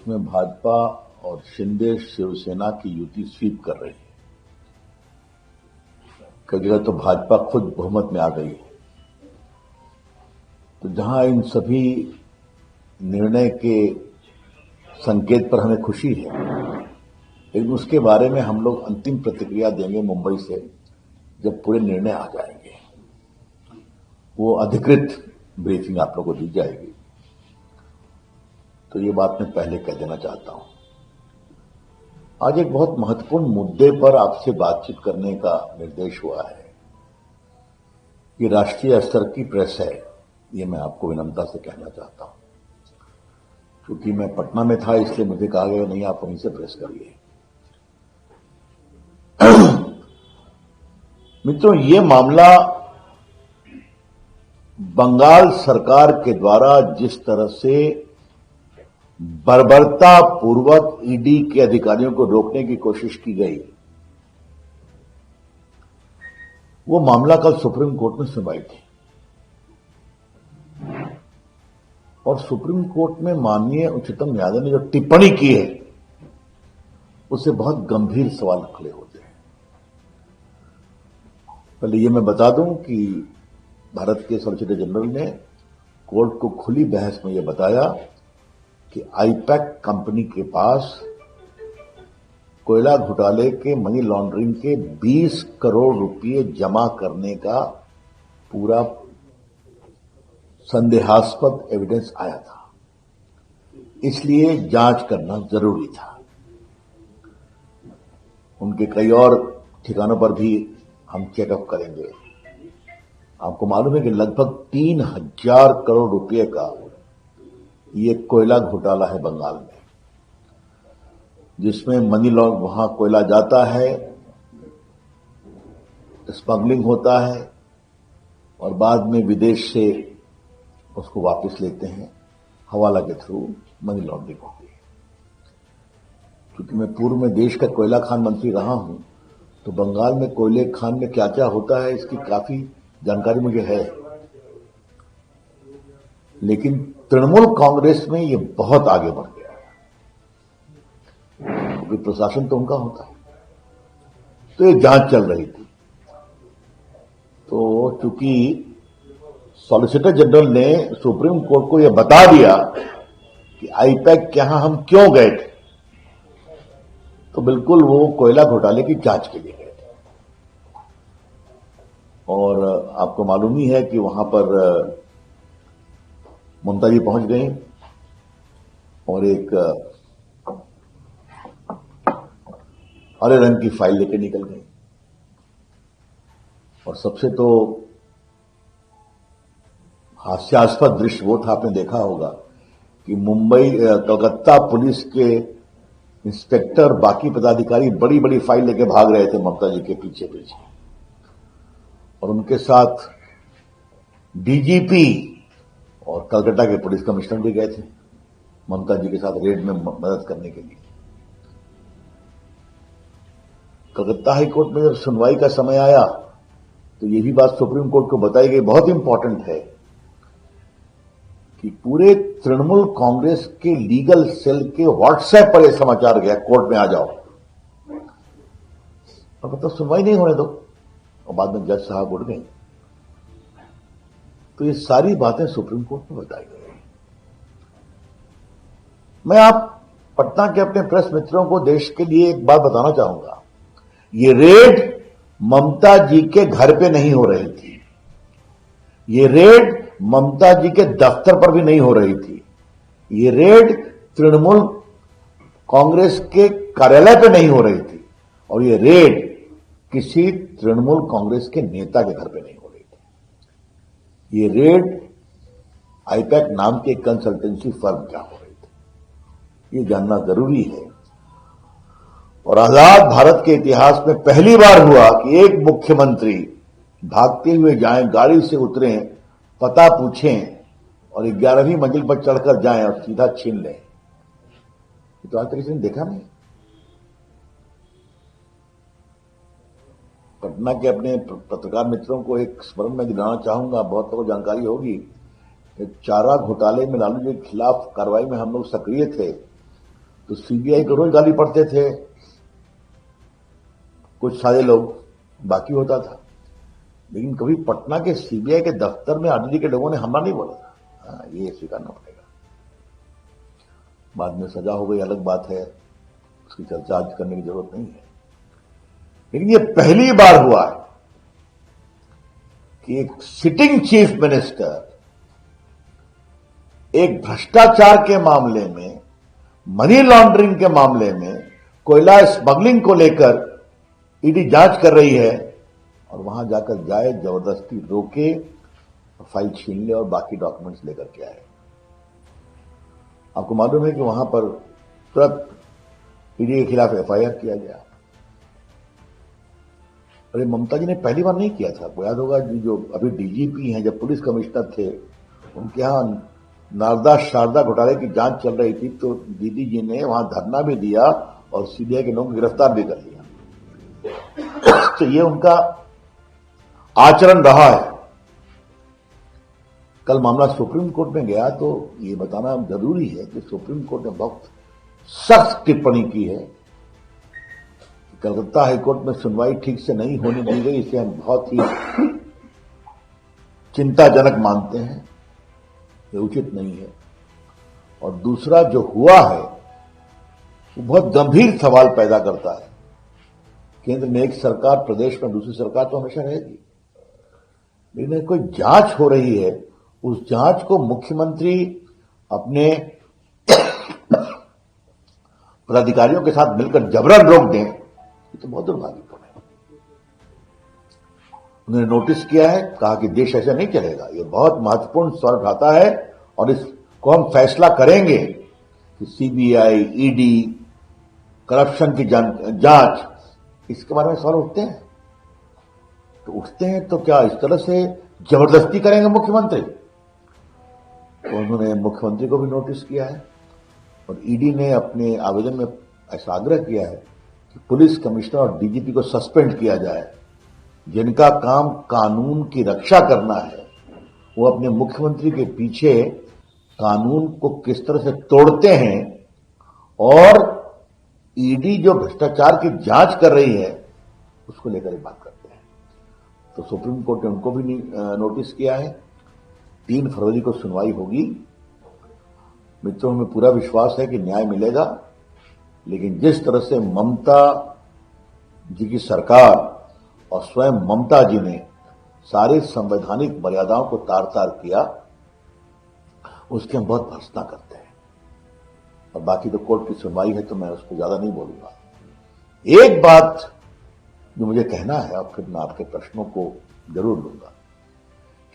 उसमें भाजपा और शिंदे शिवसेना की युति स्वीप कर रही है। कई जगह तो भाजपा खुद बहुमत में आ गई है। तो जहां इन सभी निर्णय के संकेत पर हमें खुशी है, लेकिन उसके बारे में हम लोग अंतिम प्रतिक्रिया देंगे मुंबई से जब पूरे निर्णय आ जाएंगे। वो अधिकृत ब्रीफिंग आप लोगों को दी जाएगी। तो ये बात मैं पहले कह देना चाहता हूं। आज एक बहुत महत्वपूर्ण मुद्दे पर आपसे बातचीत करने का निर्देश हुआ है। ये राष्ट्रीय स्तर की प्रेस है, ये मैं आपको विनम्रता से कहना चाहता हूं। क्योंकि मैं पटना में था, इसलिए मुझे कहा गया नहीं, आप वहीं से प्रेस करिए। मित्रों, ये मामला बंगाल सरकार के द्वारा जिस तरह से बर्बरता पूर्वक ईडी के अधिकारियों को रोकने की कोशिश की गई, वो मामला कल सुप्रीम कोर्ट में सुनवाई थी। और सुप्रीम कोर्ट में माननीय उच्चतम न्यायालय ने जो टिप्पणी की है, उससे बहुत गंभीर सवाल खड़े होते हैं। पहले ये मैं बता दूं कि भारत के सॉलिसिटर जनरल ने कोर्ट को खुली बहस में यह बताया कि आईपैक कंपनी के पास कोयला घोटाले के मनी लॉन्ड्रिंग के 20 करोड़ रुपए जमा करने का पूरा संदेहास्पद एविडेंस आया था, इसलिए जांच करना जरूरी था। उनके कई और ठिकानों पर भी हम चेकअप करेंगे। आपको मालूम है कि लगभग 3000 करोड़ रुपए का ये कोयला घोटाला है बंगाल में, जिसमें मनी लॉन्ड्रिंग, वहां कोयला जाता है, स्मगलिंग होता है और बाद में विदेश से उसको वापस लेते हैं, हवाला के थ्रू मनी लॉन्ड्रिंग होती है। क्योंकि मैं पूर्व में देश का कोयला खान मंत्री रहा हूं, तो बंगाल में कोयले खान में क्या क्या होता है इसकी काफी जानकारी मुझे है। लेकिन तृणमूल कांग्रेस में ये बहुत आगे बढ़ गया है, क्योंकि प्रशासन तो उनका होता है। तो ये जांच चल रही थी। तो चूंकि सॉलिसिटर जनरल ने सुप्रीम कोर्ट को यह बता दिया कि आईपैक के यहां हम क्यों गए थे, तो बिल्कुल वो कोयला घोटाले की जांच के लिए गए थे। और आपको मालूम ही है कि वहां पर ममता जी पहुंच गई और एक हरे रंग की फाइल लेकर निकल गई। और सबसे तो हास्यास्पद दृश्य वो था, आपने देखा होगा कि कलकत्ता पुलिस के इंस्पेक्टर, बाकी पदाधिकारी बड़ी बड़ी फाइल लेकर भाग रहे थे ममता जी के पीछे पीछे, और उनके साथ डीजीपी और कलकत्ता के पुलिस कमिश्नर भी गए थे ममता जी के साथ रेड में मदद करने के लिए। कलकत्ता हाई कोर्ट में जब सुनवाई का समय आया तो ये भी बात सुप्रीम कोर्ट को बताई गई, बहुत इंपॉर्टेंट है, कि पूरे तृणमूल कांग्रेस के लीगल सेल के व्हाट्सएप पर यह समाचार गया, कोर्ट में आ जाओ, और मतलब सुनवाई नहीं होने दो, और बाद में जज साहब उठ गए। तो ये सारी बातें सुप्रीम कोर्ट में बताई गई। मैं आप पटना के अपने प्रेस मित्रों को देश के लिए एक बात बताना चाहूंगा। ये रेड ममता जी के घर पे नहीं हो रही थी, ये रेड ममता जी के दफ्तर पर भी नहीं हो रही थी, ये रेड तृणमूल कांग्रेस के कार्यालय पे नहीं हो रही थी, और ये रेड किसी तृणमूल कांग्रेस के नेता के घर पे नहीं हो रही थी। ये रेड आईपैक नाम के कंसल्टेंसी फर्म क्या हो रही थी, ये जानना जरूरी है। और आजाद भारत के इतिहास में पहली बार हुआ कि एक मुख्यमंत्री भागते हुए जाएं, गाड़ी से उतरें, पता पूछें और 11वीं मंजिल पर चढ़कर जाएं और सीधा छीन लें। तो आज तक किसी ने देखा नहीं। पटना के अपने पत्रकार मित्रों को एक स्मरण में दिलाना चाहूंगा, बहुत लोगों को जानकारी होगी कि चारा घोटाले में लालू जी के खिलाफ कार्रवाई में हम लोग सक्रिय थे। तो सीबीआई को रोज गाली पड़ते थे कुछ सारे लोग, बाकी होता था। लेकिन कभी पटना के सीबीआई के दफ्तर में आरजेडी के लोगों ने हमला नहीं बोला था। हाँ, ये स्वीकारना पड़ेगा। बाद में सजा हो गई, अलग बात है, उसकी चर्चा आज करने की जरूरत नहीं है। लेकिन ये पहली बार हुआ है कि एक सिटिंग चीफ मिनिस्टर एक भ्रष्टाचार के मामले में, मनी लॉन्ड्रिंग के मामले में, कोयला स्मगलिंग को लेकर ईडी जांच कर रही है और वहां जाकर जाए, जबरदस्ती रोके, फाइल छीन ले और बाकी डॉक्यूमेंट्स लेकर के आए। आपको मालूम है कि वहां पर तुरंत ईडी के खिलाफ एफआईआर किया गया। अरे ममता जी ने पहली बार नहीं किया था, आपको याद होगा जो अभी डीजीपी हैं, जब पुलिस कमिश्नर थे, उनके यहां नारदा शारदा घोटाले की जांच चल रही थी, तो दीदी जी ने वहां धरना भी दिया और सीबीआई के लोगों को गिरफ्तार भी कर लिया। तो ये उनका आचरण रहा है। कल मामला सुप्रीम कोर्ट में गया तो ये बताना जरूरी है कि सुप्रीम कोर्ट ने बहुत सख्त टिप्पणी की है। कलकत्ता हाईकोर्ट में सुनवाई ठीक से नहीं होने दी गई, इसे हम बहुत ही चिंताजनक मानते हैं, ये उचित नहीं है। और दूसरा जो हुआ है वो बहुत गंभीर सवाल पैदा करता है। केंद्र में एक सरकार, प्रदेश में दूसरी सरकार तो हमेशा रहेगी, लेकिन कोई जांच हो रही है, उस जांच को मुख्यमंत्री अपने पदाधिकारियों के साथ मिलकर जबरन रोक दें, ये तो बहुत दुर्भाग्यपूर्ण है। उन्होंने नोटिस किया है, कहा कि देश ऐसा नहीं चलेगा। ये बहुत महत्वपूर्ण सवाल उठाता है और इसको हम फैसला करेंगे कि सीबीआई, ईडी, करप्शन की जांच, इसके बारे में सवाल उठते हैं। तो उठते हैं तो क्या इस तरह से जबरदस्ती करेंगे मुख्यमंत्री? तो उन्होंने मुख्यमंत्री को भी नोटिस किया है और ईडी ने अपने आवेदन में ऐसा आग्रह किया है कि पुलिस कमिश्नर और डीजीपी को सस्पेंड किया जाए। जिनका काम कानून की रक्षा करना है, वो अपने मुख्यमंत्री के पीछे कानून को किस तरह से तोड़ते हैं, और ईडी जो भ्रष्टाचार की जांच कर रही है उसको लेकर एक बात करते हैं। तो सुप्रीम कोर्ट ने उनको भी नोटिस किया है। 3 फरवरी को सुनवाई होगी। मित्रों, हमें पूरा विश्वास है कि न्याय मिलेगा, लेकिन जिस तरह से ममता जी की सरकार और स्वयं ममता जी ने सारी संवैधानिक मर्यादाओं को तार तार किया, उसकी हम बहुत भर्त्सना करते हैं। और बाकी तो कोर्ट की सुनवाई है, तो मैं उसको ज्यादा नहीं बोलूंगा। एक बात जो मुझे कहना है, और फिर मैं आपके प्रश्नों को जरूर लूंगा,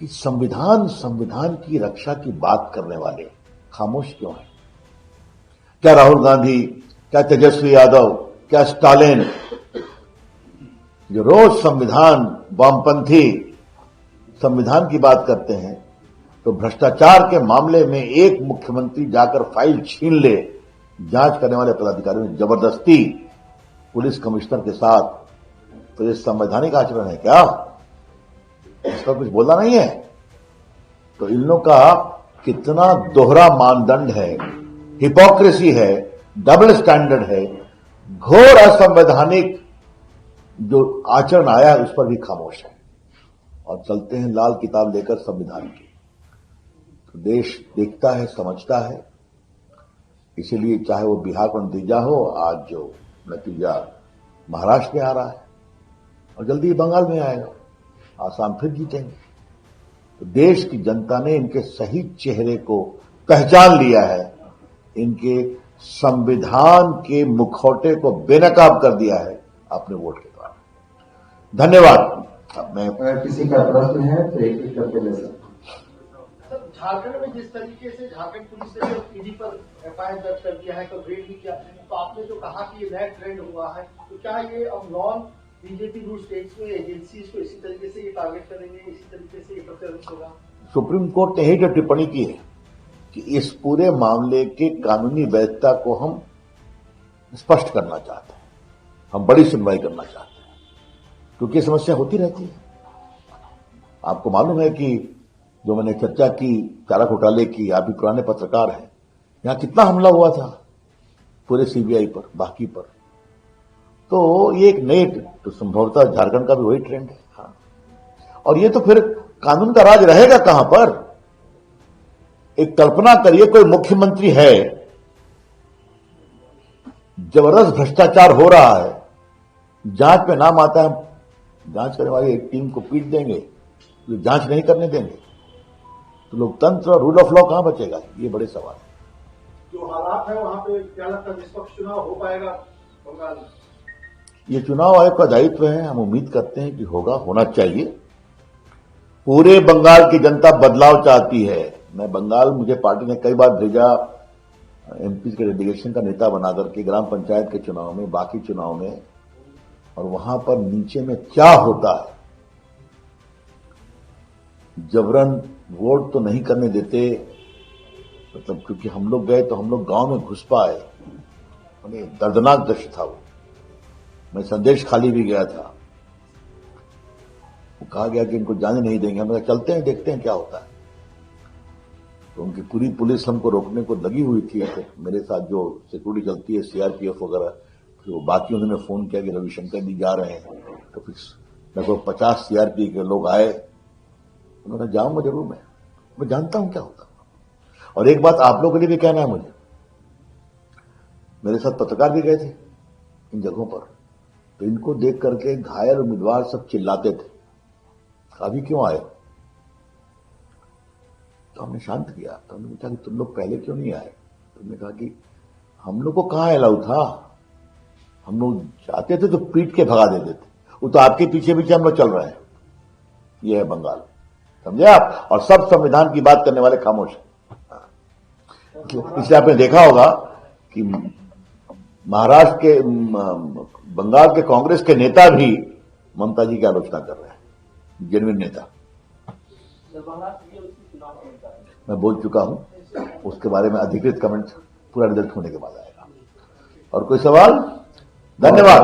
कि संविधान की रक्षा की बात करने वाले खामोश क्यों हैं? क्या राहुल गांधी, क्या तेजस्वी यादव, क्या स्टालिन, जो रोज संविधान, वामपंथी संविधान की बात करते हैं, तो भ्रष्टाचार के मामले में एक मुख्यमंत्री जाकर फाइल छीन ले, जांच करने वाले पदाधिकारियों ने जबरदस्ती पुलिस कमिश्नर के साथ, तो ये संवैधानिक आचरण है क्या? इसका कुछ बोलना नहीं है। तो इन लोगों का कितना दोहरा मानदंड है, हिपोक्रेसी है, डबल स्टैंडर्ड है, घोर असंवैधानिक जो आचरण आया है उस पर भी खामोश है। और चलते हैं लाल किताब लेकर संविधान की। तो देश देखता है, समझता है। इसीलिए चाहे वो बिहार का नतीजा हो, आज जो नतीजा महाराष्ट्र में आ रहा है और जल्दी बंगाल में आएगा, आसाम फिर जीतेंगे। तो देश की जनता ने इनके सही चेहरे को पहचान लिया है, इनके संविधान के मुखौटे को बेनकाब कर दिया है अपने वोट के द्वारा। धन्यवाद। अब मैं किसी का प्रश्न है तो एक करके ले सकते। झारखंड में जिस तरीके से झारखंड पुलिस ने ईडी पर एफआईआर दर्ज कर दिया है, तो रेड भी किया, तो आपने जो कहा कि ये नया ट्रेंड हुआ है, तो क्या ये अब नॉन बीजेपी रूल स्टेट्स में एजेंसीज को इसी तरीके से ये टारगेट करेंगे, इसी तरीके से ये प्रत्यारोप होगा? सुप्रीम कोर्ट ने यही जो टिप्पणी की है कि इस पूरे मामले के कानूनी वैधता को हम स्पष्ट करना चाहते हैं, हम बड़ी सुनवाई करना चाहते हैं, क्योंकि समस्या होती रहती है। आपको मालूम है कि जो मैंने चर्चा की चारा घोटाले की, आप भी पुराने पत्रकार हैं, यहां कितना हमला हुआ था, पूरे सीबीआई पर, बाकी पर। तो ये एक नए, तो संभवतः झारखंड का भी वही ट्रेंड है। हाँ, और ये तो फिर कानून का राज रहेगा कहां पर? एक कल्पना करिए, कोई मुख्यमंत्री है, जबरदस्त भ्रष्टाचार हो रहा है, जांच पे नाम आता है, जांच करने वाली एक टीम को पीट देंगे, तो जांच नहीं करने देंगे, तो लोकतंत्र और रूल ऑफ लॉ कहां बचेगा? ये बड़े सवाल है। जो हालात है वहां पे क्या लगता है निष्पक्ष चुनाव हो पाएगा बंगाल में? ये चुनाव आयोग का दायित्व है, हम उम्मीद करते हैं कि होगा, होना चाहिए। पूरे बंगाल की जनता बदलाव चाहती है। मैं बंगाल, मुझे पार्टी ने कई बार भेजा एमपी के डेलीगेशन का नेता बनाकर के ग्राम पंचायत के चुनाव में, बाकी चुनाव में, और वहां पर नीचे में क्या होता है, जबरन वोट तो नहीं करने देते, मतलब क्योंकि हम लोग गए तो हम लोग गांव में घुस पाए, दर्दनाक दृश्य था वो। मैं संदेश खाली भी गया था, वो कहा गया कि इनको जाने नहीं देंगे। हमने कहा चलते हैं, देखते हैं क्या होता है। तो उनकी पूरी पुलिस हमको रोकने को लगी हुई थी, मेरे साथ जो सिक्योरिटी चलती है, सीआरपीएफ वगैरह। फिर वो बाकी उन्होंने फोन किया कि रविशंकर जी जा रहे हैं, तो फिर लगभग 50 सीआरपी के लोग आए। उन्होंने जाऊंगा जरूर, मैं जानता हूं क्या होता है। और एक बात आप लोगों के लिए भी कहना है मुझे, मेरे साथ पत्रकार भी गए थे इन जगहों पर, तो इनको देख करके घायल उम्मीदवार सब चिल्लाते थे, अभी क्यों आए? तो हमने शांत किया, तो हमने पूछा कि तुम लोग पहले क्यों नहीं आए? तुमने कहा कि हम लोग को कहां अलाउ था, हम लोग चाहते थे तो पीट के भगा देते थे, वो तो आपके पीछे पीछे हम लोग चल रहे हैं। ये है बंगाल, समझे आप? और सब संविधान की बात करने वाले खामोश हैं। इसलिए आपने देखा होगा कि महाराष्ट्र के, बंगाल के कांग्रेस के नेता भी ममता जी की आलोचना कर रहे हैं, जेन्युइन नेता। मैं बोल चुका हूं, उसके बारे में अधिकृत कमेंट पूरा रिजल्ट होने के बाद आएगा। और कोई सवाल? धन्यवाद।